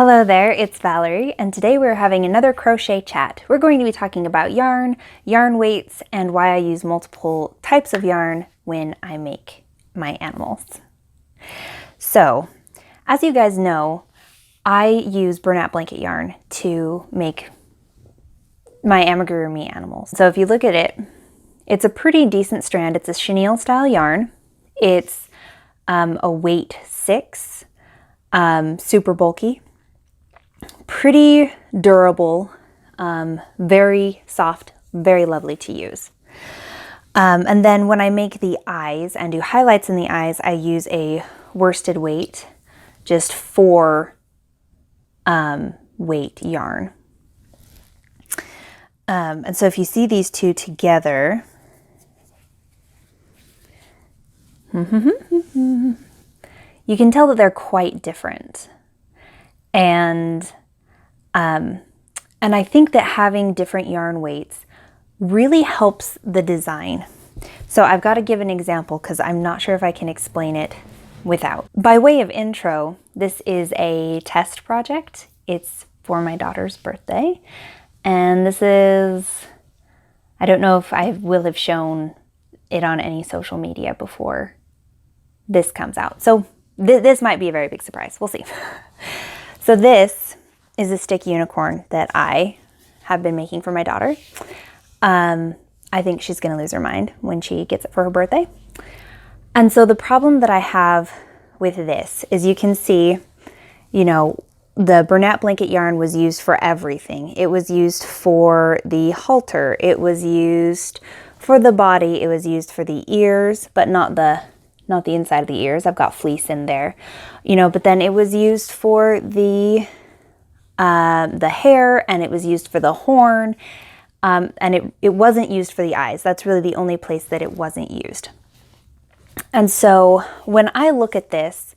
Hello there, it's Valerie, and today we're having another crochet chat. We're going to be talking about yarn, yarn weights, and why I use multiple types of yarn when I make my animals. So, as you guys know, I use burlap blanket yarn to make my amigurumi animals. So if you look at it, it's a pretty decent strand. It's a chenille style yarn. It's a weight 6, super bulky. Pretty durable, very soft, very lovely to use. And then when I make the eyes and do highlights in the eyes, I use a worsted weight, just 4 weight yarn. And so if you see these two together, you can tell that they're quite different. And I think that having different yarn weights really helps the design. So I've got to give an example because I'm not sure if I can explain it without. By way of intro, this is a test project. It's for my daughter's birthday. And this is, I don't know if I will have shown it on any social media before this comes out. So this might be a very big surprise. We'll see. So this is a stick unicorn that I have been making for my daughter. I think she's going to lose her mind when she gets it for her birthday. And so the problem that I have with this is you can see, you know, the burlap blanket yarn was used for everything. It was used for the halter. It was used for the body. It was used for the ears, but not the inside of the ears. I've got fleece in there, you know, but then it was used for the hair, and it was used for the horn, and it wasn't used for the eyes. That's really the only place that it wasn't used. And so when I look at this,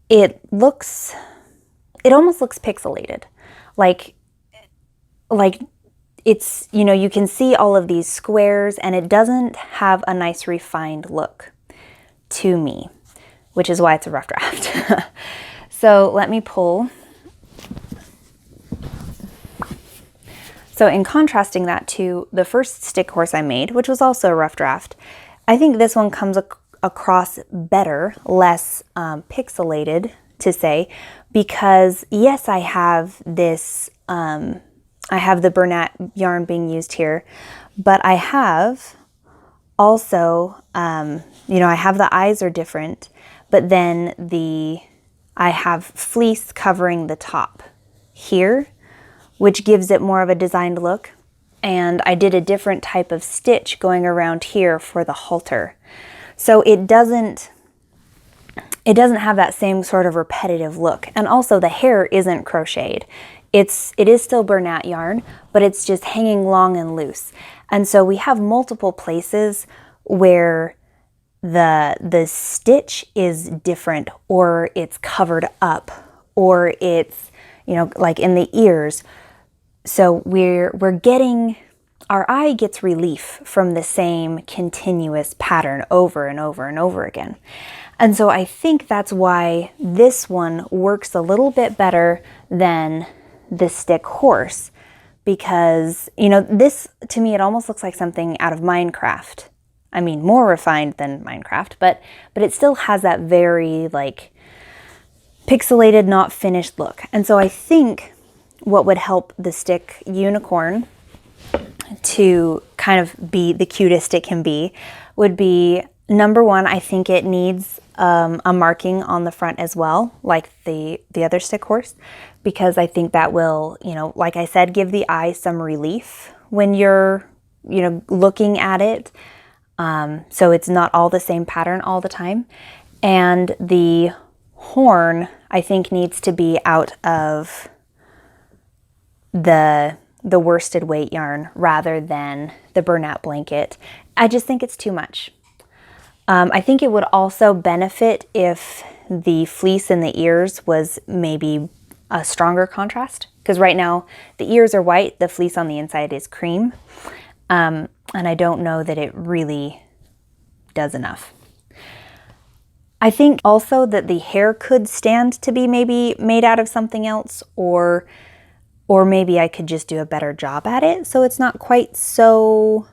it almost looks pixelated. Like it's, you know, you can see all of these squares and it doesn't have a nice refined look to me, which is why it's a rough draft. So let me pull. So in contrasting that to the first stick horse I made, which was also a rough draft, I think this one comes across better, less pixelated to say, because yes, I have this, I have the burlap yarn being used here, but I have also, you know, I have the eyes are different, but then I have fleece covering the top here, which gives it more of a designed look. And I did a different type of stitch going around here for the halter. So it doesn't have that same sort of repetitive look. And also the hair isn't crocheted. It is still burlap yarn, but it's just hanging long and loose. And so we have multiple places where the stitch is different, or it's covered up, or it's, you know, like in the ears. So we're getting, our eye gets relief from the same continuous pattern over and over and over again. And so I think that's why this one works a little bit better than the stick horse, because, you know, this, to me, it almost looks like something out of Minecraft. I mean, more refined than Minecraft, but it still has that very, like, pixelated, not finished look. And so I think what would help the stick unicorn to kind of be the cutest it can be would be, number one, I think it needs a marking on the front as well, like the other stick horse, because I think that will, you know, like I said, give the eye some relief when you're, you know, looking at it. So it's not all the same pattern all the time. And the horn, I think, needs to be out of the worsted weight yarn rather than the burlap blanket. I just think it's too much. I think it would also benefit if the fleece in the ears was maybe a stronger contrast, because right now the ears are white, the fleece on the inside is cream, and I don't know that it really does enough. I think also that the hair could stand to be maybe made out of something else, or maybe I could just do a better job at it so it's not quite so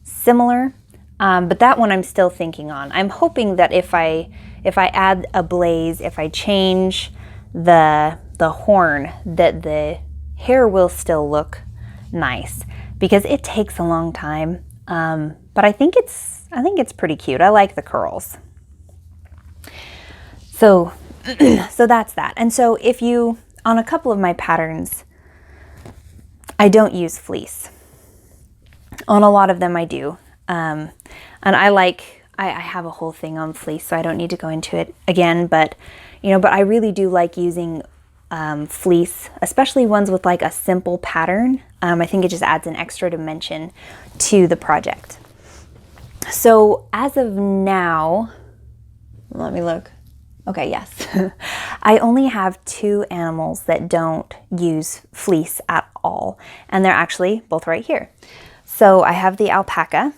similar. But that one I'm still thinking on. I'm hoping that if I add a blaze, if I change the horn, that the hair will still look nice, because it takes a long time. But I think it's pretty cute. I like the curls. So so that's that. And so if you, on a couple of my patterns, I don't use fleece. On a lot of them I do. And I have a whole thing on fleece, so I don't need to go into it again, but but I really do like using fleece, especially ones with like a simple pattern. I think it just adds an extra dimension to the project. So as of now, let me look. Okay, yes. I only have 2 animals that don't use fleece at all, and they're actually both right here. So I have the alpaca.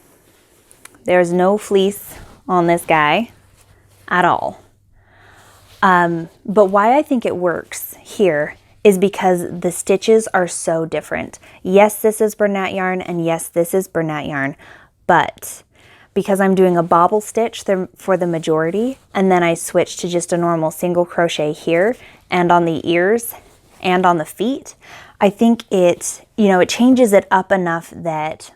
There's no fleece on this guy at all. But why I think it works here is because the stitches are so different. Yes, this is Bernat yarn, and yes, this is Bernat yarn, but because I'm doing a bobble stitch for the majority, and then I switch to just a normal single crochet here and on the ears and on the feet, I think it changes it up enough that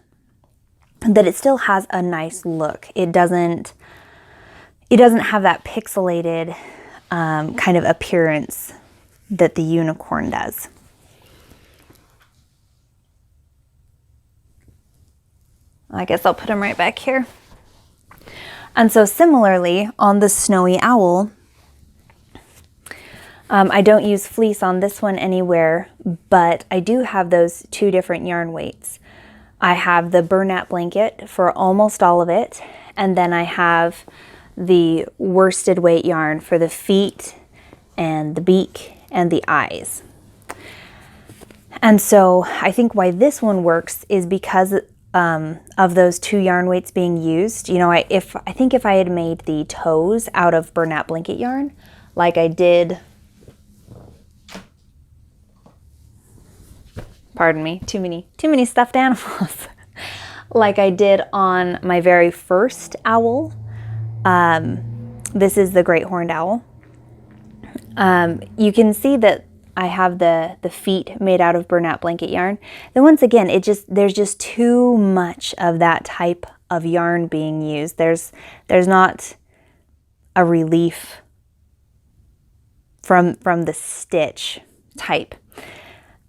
it still has a nice look. It doesn't have that pixelated kind of appearance that the unicorn does. I guess I'll put him right back here. And so similarly, on the snowy owl, I don't use fleece on this one anywhere, but I do have those 2 different yarn weights. I have the Bernat blanket for almost all of it, and then I have the worsted weight yarn for the feet and the beak and the eyes. And so I think why this one works is because of those 2 yarn weights being used. I think if I had made the toes out of Bernat blanket yarn, like I did, pardon me, too many stuffed animals, like I did on my very first owl. This is the great horned owl. You can see that I have the feet made out of Bernat blanket yarn. Then once again, there's just too much of that type of yarn being used. There's not a relief from the stitch type.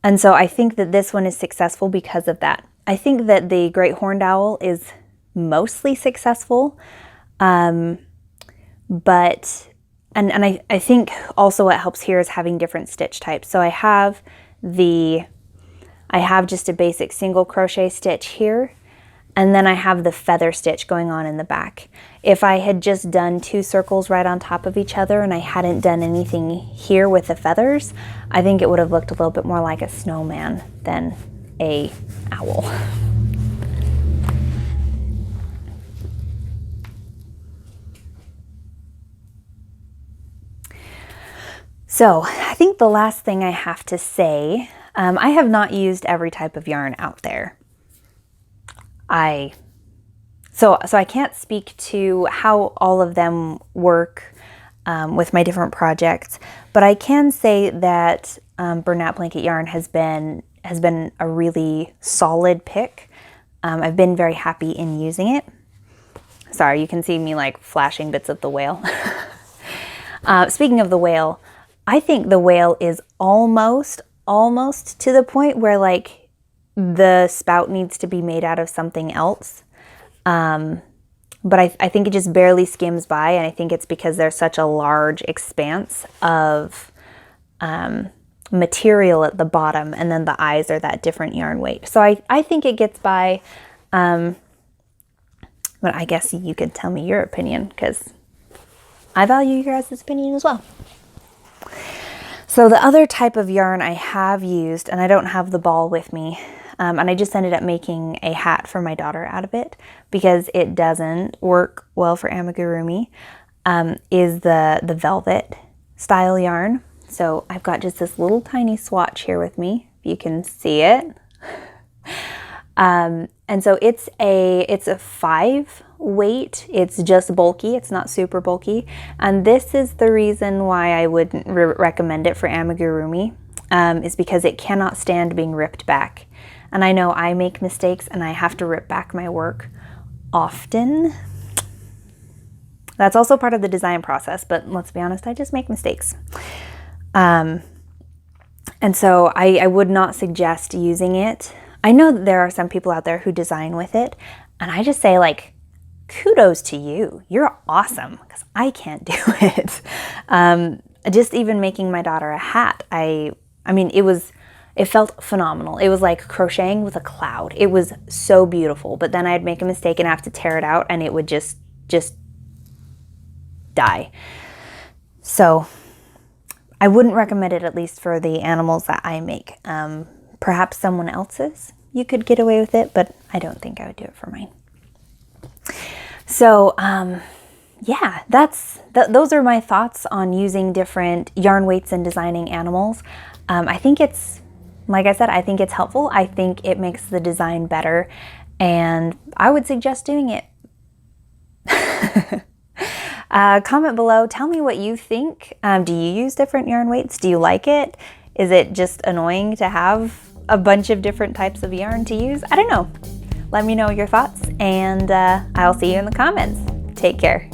And so I think that this one is successful because of that. I think that the great horned owl is mostly successful, but I think also what helps here is having different stitch types. So I have just a basic single crochet stitch here, and then I have the feather stitch going on in the back. If I had just done 2 circles right on top of each other and I hadn't done anything here with the feathers, I think it would have looked a little bit more like a snowman than a owl. So I think the last thing I have to say, I have not used every type of yarn out there. So I can't speak to how all of them work with my different projects, but I can say that Bernat blanket yarn has been a really solid pick. I've been very happy in using it. Sorry, you can see me like flashing bits of the whale. Speaking of the whale, I think the whale is almost to the point where like the spout needs to be made out of something else. But I think it just barely skims by, and I think it's because there's such a large expanse of material at the bottom, and then the eyes are that different yarn weight. So I think it gets by, but I guess you could tell me your opinion, because I value your guys' opinion as well. So the other type of yarn I have used, and I don't have the ball with me, and I just ended up making a hat for my daughter out of it because it doesn't work well for amigurumi. is the velvet style yarn. So I've got just this little tiny swatch here with me, if you can see it. And so it's a 5 weight. It's just bulky. It's not super bulky. And this is the reason why I wouldn't recommend it for amigurumi, is because it cannot stand being ripped back. And I know I make mistakes and I have to rip back my work often. That's also part of the design process, but let's be honest, I just make mistakes. And so I would not suggest using it. I know that there are some people out there who design with it, and I just say, like, kudos to you. You're awesome, because I can't do it. Just even making my daughter a hat, I mean, it felt phenomenal. It was like crocheting with a cloud. It was so beautiful, but then I'd make a mistake and have to tear it out, and it would just die. So I wouldn't recommend it, at least for the animals that I make. Perhaps someone else's, you could get away with it, but I don't think I would do it for mine. So yeah, those are my thoughts on using different yarn weights and designing animals. I think it's, like I said, I think it's helpful. I think it makes the design better, and I would suggest doing it. Comment below, tell me what you think. Do you use different yarn weights? Do you like it? Is it just annoying to have a bunch of different types of yarn to use? I don't know. Let me know your thoughts, and I'll see you in the comments. Take care.